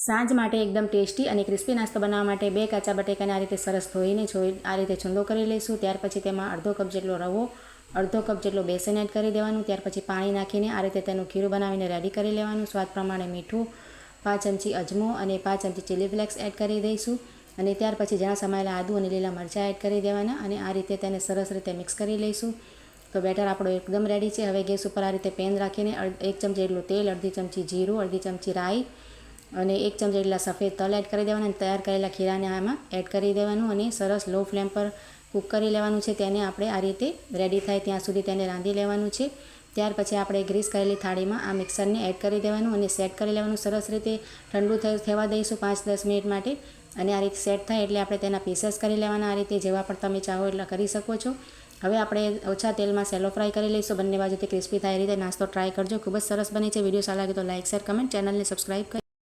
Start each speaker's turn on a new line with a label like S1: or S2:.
S1: સાંજ માટે એકદમ ટેસ્ટી અને ક્રિસ્પી નાસ્તો બનાવવા માટે 2 કાચા બટેકાને આ રીતે સરસ ધોઈને આ રીતે છૂંદો કરી લઈશું। ત્યાર પછી તેમાં અડધો કપ જેટલો રવો, અડધો કપ જેટલો બેસન એડ કરી દેવાનું। ત્યાર પછી પાણી નાખીને આ રીતે તેનું ખીરું બનાવીને રેડી કરી લેવાનું। સ્વાદ પ્રમાણે મીઠું, 5 ચમચી અજમો અને 5 ચમચી ચીલી ફ્લેક્સ એડ કરી દઈશું અને ત્યાર પછી ઝીણા સમારેલા આદુ અને લીલા મરચાં એડ કરી દેવાના અને આ રીતે તેને સરસ રીતે મિક્સ કરી લઈશું। તો બેટર આપણો એકદમ રેડી છે। હવે ગેસ ઉપર આ રીતે પેન રાખીને 1 ચમચી જેટલું તેલ, અડધી ચમચી જીરું, અડધી ચમચી રાઈ અને 1 ચમચી જેટલા સફેદ તલ એડ કરી દેવાના અને તૈયાર કરેલા ખીરાને આમાં એડ કરી દેવાનું અને સરસ લો ફ્લેમ પર કૂક કરી લેવાનું છે। તેને આપણે આ રીતે રેડી થાય ત્યાં સુધી તેને રાંધી લેવાનું છે। ત્યાર પછી આપણે ગ્રીસ કરેલી થાળીમાં આ મિક્સરને એડ કરી દેવાનું અને સેટ કરી લેવાનું। સરસ રીતે ઠંડુ થવા દઈશું 5-10 મિનિટ માટે અને આ રીતે સેટ થાય એટલે આપણે તેના પીસેસ કરી લેવાના। આ રીતે જેવા પણ તમે ચાહો એટલા કરી શકો છો। હવે આપણે ઓછા તેલમાં સેલો ફ્રાય કરી લઈશું। બંને બાજુથી ક્રિસ્પી થાય એ રીતે નાસ્તો ટ્રાય કરજો, ખૂબ જ સરસ બને છે। વિડીયો સારો લાગે તો લાઇક, શેર, કમેન્ટ, ચેનલને સબસ્ક્રાઈબ કરી